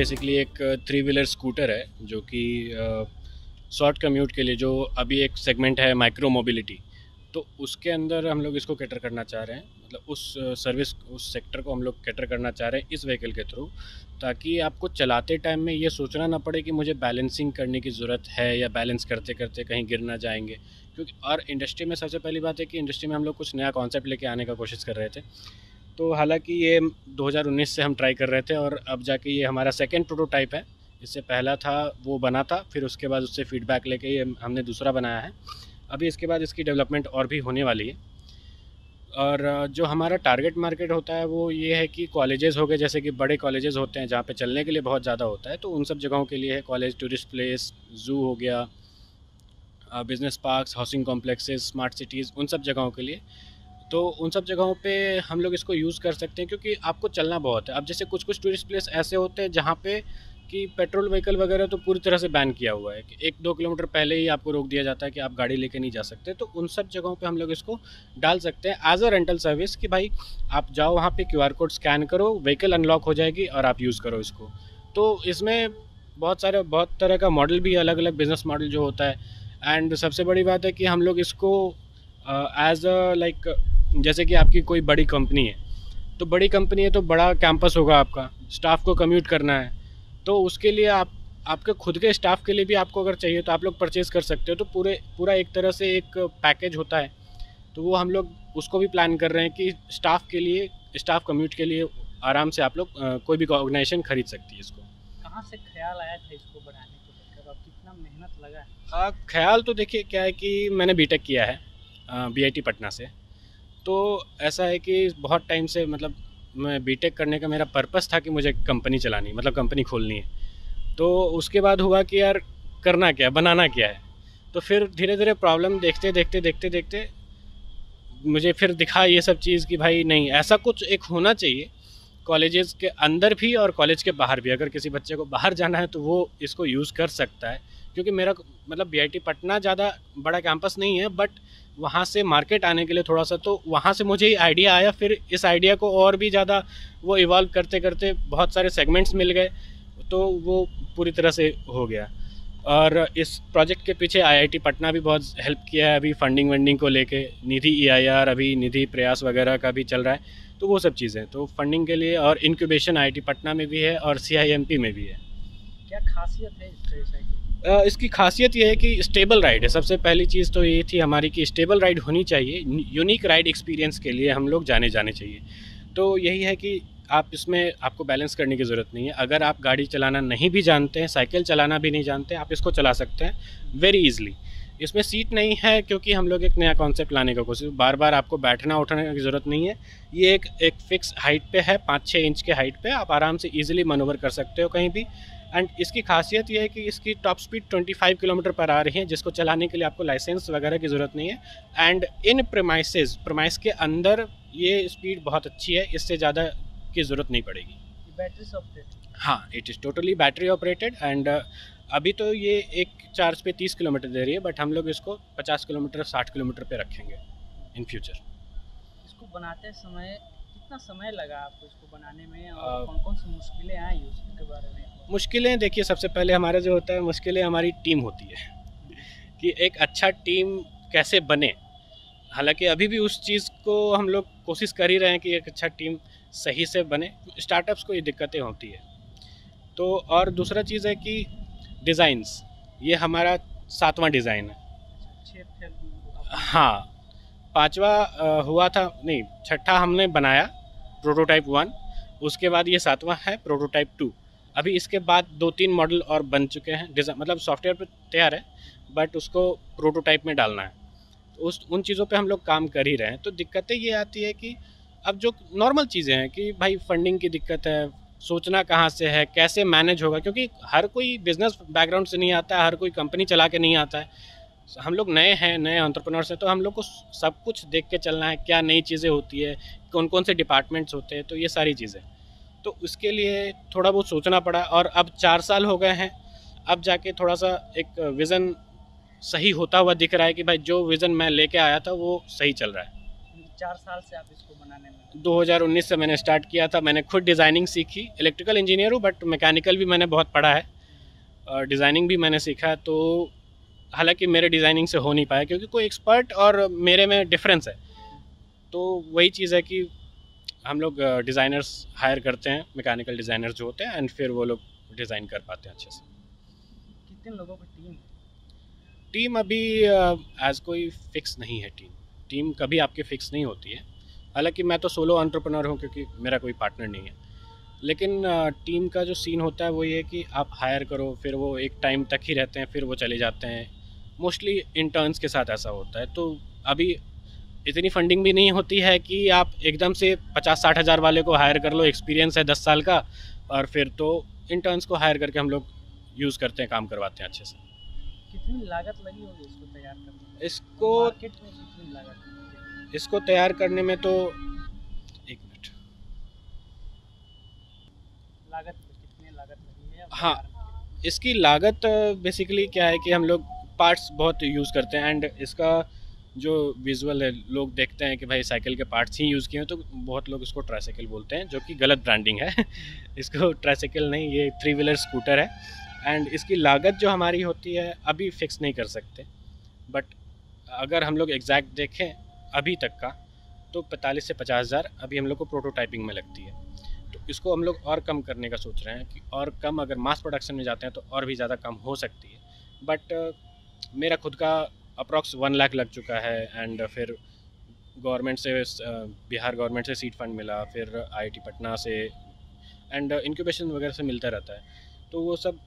Basically एक three wheeler scooter है जो कि शॉर्ट कम्यूट के लिए, जो अभी एक सेगमेंट है माइक्रो मोबिलिटी, तो उसके अंदर हम लोग इसको कैटर करना चाह रहे हैं। मतलब उस सर्विस, उस सेक्टर को हम लोग कैटर करना चाह रहे हैं इस व्हीकल के थ्रू, ताकि आपको चलाते टाइम में ये सोचना ना पड़े कि मुझे बैलेंसिंग करने की ज़रूरत है या बैलेंस करते करते कहीं गिर ना जाएंगे। क्योंकि और इंडस्ट्री में सबसे पहली बात है कि इंडस्ट्री में हम लोग कुछ नया कॉन्सेप्ट लेके आने का कोशिश कर रहे थे। तो हालांकि ये 2019 से हम ट्राई कर रहे थे और अब जाके ये हमारा सेकेंड प्रोटोटाइप है। इससे पहला था वो बना था, फिर उसके बाद उससे फीडबैक लेके ये हमने दूसरा बनाया है। अभी इसके बाद इसकी डेवलपमेंट और भी होने वाली है। और जो हमारा टारगेट मार्केट होता है वो ये है कि कॉलेजेस हो गए, जैसे कि बड़े कॉलेजेस होते हैं जहाँ पे चलने के लिए बहुत ज़्यादा होता है, तो उन सब जगहों के लिए है। कॉलेज, टूरिस्ट प्लेस, ज़ू हो गया, business parks, housing complexes, smart cities, उन सब जगहों के लिए। तो उन सब जगहों पे हम लोग इसको यूज़ कर सकते हैं, क्योंकि आपको चलना बहुत है। अब जैसे कुछ कुछ टूरिस्ट प्लेस ऐसे होते हैं जहाँ पे कि पेट्रोल व्हीकल वगैरह तो पूरी तरह से बैन किया हुआ है कि 1-2 किलोमीटर पहले ही आपको रोक दिया जाता है कि आप गाड़ी लेके नहीं जा सकते। तो उन सब जगहों पे हम लोग इसको डाल सकते हैं एज अ रेंटल सर्विस कि भाई आप जाओ वहाँ पे QR कोड स्कैन करो, व्हीकल अनलॉक हो जाएगी और आप यूज़ करो इसको। तो इसमें बहुत तरह का मॉडल भी है, अलग अलग बिजनेस मॉडल जो होता है। एंड सबसे बड़ी बात है कि हम लोग इसको एज अ लाइक, जैसे कि आपकी कोई बड़ी कंपनी है, तो बड़ी कंपनी है तो बड़ा कैंपस होगा आपका, स्टाफ को कम्यूट करना है, तो उसके लिए आपके खुद के स्टाफ के लिए भी आपको अगर चाहिए तो आप लोग परचेज़ कर सकते हो। तो पूरा एक तरह से एक पैकेज होता है। तो वो हम लोग उसको भी प्लान कर रहे हैं कि स्टाफ के लिए, स्टाफ कम्यूट के लिए आराम से आप लोग कोई भी ऑर्गेनाइजेशन खरीद सकती है इसको। कहाँ से ख्याल आया था इसको बनाने को लेकर और कितना मेहनत लगा है? ख्याल तो देखिए क्या है कि मैंने बीटेक किया है BIT पटना से। तो ऐसा है कि बहुत टाइम से, मतलब मैं बीटेक करने का मेरा पर्पस था कि मुझे कंपनी चलानी, मतलब कंपनी खोलनी है। तो उसके बाद हुआ कि यार करना क्या है, बनाना क्या है। तो फिर धीरे धीरे प्रॉब्लम देखते देखते देखते देखते मुझे फिर दिखा ये सब चीज़ कि भाई नहीं, ऐसा कुछ एक होना चाहिए कॉलेजेस के अंदर भी और कॉलेज के बाहर भी। अगर किसी बच्चे को बाहर जाना है तो वो इसको यूज़ कर सकता है। क्योंकि मेरा मतलब BIT पटना ज़्यादा बड़ा कैंपस नहीं है, बट वहाँ से मार्केट आने के लिए थोड़ा सा, तो वहाँ से मुझे आइडिया आया। फिर इस आइडिया को और भी ज़्यादा वो इवॉल्व करते करते बहुत सारे सेगमेंट्स मिल गए, तो वो पूरी तरह से हो गया। और इस प्रोजेक्ट के पीछे IIT पटना भी बहुत हेल्प किया है। अभी फंडिंग वंडिंग को लेके निधि EIR, अभी निधि प्रयास वगैरह का भी चल रहा है। तो वो सब चीज़ें तो फंडिंग के लिए, और इंक्यूबेशन IIT पटना में भी है और CIMP में भी है। क्या खासियत है इस ट्रेस साइकिल? इसकी खासियत ये है कि स्टेबल राइड है। सबसे पहली चीज़ तो ये थी हमारी कि स्टेबल राइड होनी चाहिए। यूनिक राइड एक्सपीरियंस के लिए हम लोग जाने चाहिए। तो यही है कि आप इसमें, आपको बैलेंस करने की ज़रूरत नहीं है। अगर आप गाड़ी चलाना नहीं भी जानते हैं, साइकिल चलाना भी नहीं जानते, आप इसको चला सकते हैं वेरी इजीली। इसमें सीट नहीं है क्योंकि हम लोग एक नया कॉन्सेप्ट लाने का कोशिश, बार बार आपको बैठना उठने की ज़रूरत नहीं है। ये एक फिक्स हाइट पे है, 5-6 इंच के हाइट पे आप आराम से ईजिली मनोवर कर सकते हो कहीं भी। एंड इसकी खासियत ये है कि इसकी टॉप स्पीड 25 किलोमीटर पर आ रही है, जिसको चलाने के लिए आपको लाइसेंस वगैरह की ज़रूरत नहीं है। एंड इन प्रेमाइस के अंदर ये स्पीड बहुत अच्छी है, इससे ज़्यादा की ज़रूरत नहीं पड़ेगी। बैटरी से ऑपरेटेड? हाँ, it is totally battery operated. And अभी तो ये एक चार्ज पे 30 किलोमीटर दे रही है, बट हम लोग इसको 50 किलोमीटर 60 किलोमीटर पे रखेंगे इन फ्यूचर। इसको बनाते समय कितना समय लगा आपको इसको बनाने में, और कौन कौन सी मुश्किलें आई उसके बारे में? मुश्किलें देखिए, सबसे पहले हमारा जो होता है, मुश्किलें हमारी टीम होती है कि एक अच्छा टीम कैसे बने। हालांकि अभी भी उस चीज़ को हम लोग कोशिश कर ही रहे हैं कि एक अच्छा टीम सही से बने। स्टार्टअप्स को ये दिक्कतें होती है। तो और दूसरा चीज़ है कि डिज़ाइंस, ये हमारा 7वां डिज़ाइन है। हाँ, 5वां हुआ था, नहीं 6ठा हमने बनाया, प्रोटोटाइप 1। उसके बाद ये 7वां है, प्रोटोटाइप 2। अभी इसके बाद 2-3 मॉडल और बन चुके हैं। डिज़ाइन मतलब सॉफ्टवेयर पे तैयार है, बट उसको प्रोटोटाइप में डालना है। तो उन चीज़ों पे हम लोग काम कर ही रहे हैं। तो दिक्कतें ये आती है कि अब जो नॉर्मल चीज़ें हैं कि भाई फंडिंग की दिक्कत है, सोचना कहाँ से है, कैसे मैनेज होगा, क्योंकि हर कोई बिजनेस बैकग्राउंड से नहीं आता है, हर कोई कंपनी चला के नहीं आता है। हम लोग नए हैं, नए एंटरप्रेन्योर्स हैं, तो हम लोग को सब कुछ देख के चलना है, क्या नई चीज़ें होती है, कौन कौन से डिपार्टमेंट्स होते हैं, तो ये सारी चीज़ें। तो उसके लिए थोड़ा बहुत सोचना पड़ा, और अब 4 साल हो गए हैं, अब जाके थोड़ा सा एक विज़न सही होता हुआ दिख रहा है कि भाई जो विज़न मैं लेके आया था वो सही चल रहा है। 4 साल से आप इसको बनाने में? 2019 से मैंने स्टार्ट किया था। मैंने खुद डिज़ाइनिंग सीखी। इलेक्ट्रिकल इंजीनियर हूँ बट मैकेनिकल भी मैंने बहुत पढ़ा है और डिज़ाइनिंग भी मैंने सीखा। तो हालांकि मेरे डिज़ाइनिंग से हो नहीं पाया क्योंकि कोई एक्सपर्ट और मेरे में डिफरेंस है। तो वही चीज़ है कि हम लोग डिज़ाइनर्स हायर करते हैं, मैकेनिकल डिज़ाइनर्स जो होते हैं, एंड फिर वो लोग डिज़ाइन कर पाते हैं अच्छे से। कितने लोगों की टीम है? टीम अभी एज कोई फिक्स नहीं है। टीम कभी आपकी फ़िक्स नहीं होती है। हालांकि मैं तो सोलो एंटरप्रेन्योर हूँ क्योंकि मेरा कोई पार्टनर नहीं है। लेकिन टीम का जो सीन होता है वो ये है कि आप हायर करो, फिर वो एक टाइम तक ही रहते हैं, फिर वो चले जाते हैं। मोस्टली इंटर्न्स के साथ ऐसा होता है। तो अभी इतनी फंडिंग भी नहीं होती है कि आप एकदम से 50-60 हज़ार वाले को हायर कर लो, एक्सपीरियंस है 10 साल का, और फिर तो इंटर्न्स को हायर करके हम लोग यूज़ करते हैं, काम करवाते हैं अच्छे से। कितनी लागत लगी होगी इसको तैयार करने में? इसको मार्केट में कितनी लागत लगी? इसको तैयार करने में तो एक मिनट, लागत कितनी लागत लगी है? हाँ, इसकी लागत बेसिकली क्या है कि हम लोग पार्ट्स बहुत यूज़ करते हैं, एंड इसका जो विजुअल है, लोग देखते हैं कि भाई साइकिल के पार्ट्स ही यूज़ किए हैं, तो बहुत लोग इसको ट्राईसाइकिल बोलते हैं, जो कि गलत ब्रांडिंग है। इसको ट्राईसाइकिल नहीं, ये 3 व्हीलर स्कूटर है। एंड इसकी लागत जो हमारी होती है अभी फिक्स नहीं कर सकते, बट अगर हम लोग एग्जैक्ट देखें अभी तक का, तो 45 से 50 हज़ार अभी हम लोग को प्रोटोटाइपिंग में लगती है। तो इसको हम लोग और कम करने का सोच रहे हैं कि और कम, अगर मास प्रोडक्शन में जाते हैं तो और भी ज़्यादा कम हो सकती है। बट मेरा खुद का अप्रॉक्स 1 लाख लग चुका है। एंड फिर गवर्नमेंट से, बिहार गवर्नमेंट से सीड फंड मिला, फिर आईआईटी पटना से, एंड इंक्यूबेशन वगैरह से मिलता रहता है। तो वो सब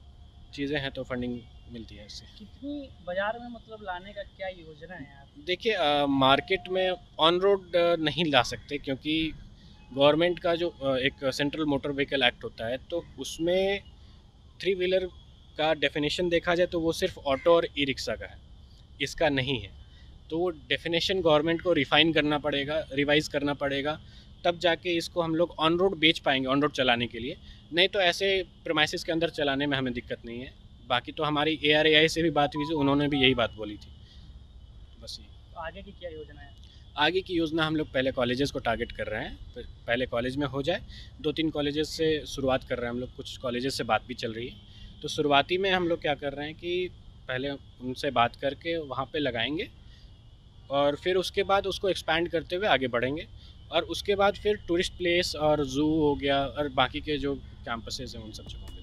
चीज़ें हैं, तो फंडिंग मिलती है इससे। कितनी बाजार में मतलब लाने का क्या योजना है आप? देखिए, मार्केट में ऑन रोड नहीं ला सकते क्योंकि गवर्नमेंट का जो एक सेंट्रल मोटर व्हीकल एक्ट होता है, तो उसमें 3 व्हीलर का डेफिनेशन देखा जाए तो वो सिर्फ ऑटो और ई रिक्शा का है, इसका नहीं है। तो वो डेफिनेशन गवर्नमेंट को रिफ़ाइन करना पड़ेगा, रिवाइज़ करना पड़ेगा, तब जाके इसको हम लोग ऑन रोड बेच पाएंगे, ऑन रोड चलाने के लिए। नहीं तो ऐसे प्रेमाइसिस के अंदर चलाने में हमें दिक्कत नहीं है। बाकी तो हमारी ARAI से भी बात हुई थी, उन्होंने भी यही बात बोली थी। बस ये। तो आगे की क्या योजना है? आगे की योजना हम लोग पहले कॉलेजेस को टारगेट कर रहे हैं, फिर पहले कॉलेज में हो जाए। 2-3 कॉलेजेस से शुरुआत कर रहे हैं हम लोग, कुछ कॉलेजेस से बात भी चल रही है। तो शुरुआती में हम लोग क्या कर रहे हैं कि पहले उनसे बात करके वहाँ पे लगाएंगे, और फिर उसके बाद उसको एक्सपैंड करते हुए आगे बढ़ेंगे। और उसके बाद फिर टूरिस्ट प्लेस और ज़ू हो गया और बाकी के जो कैंपसेस हैं उन सब जगहों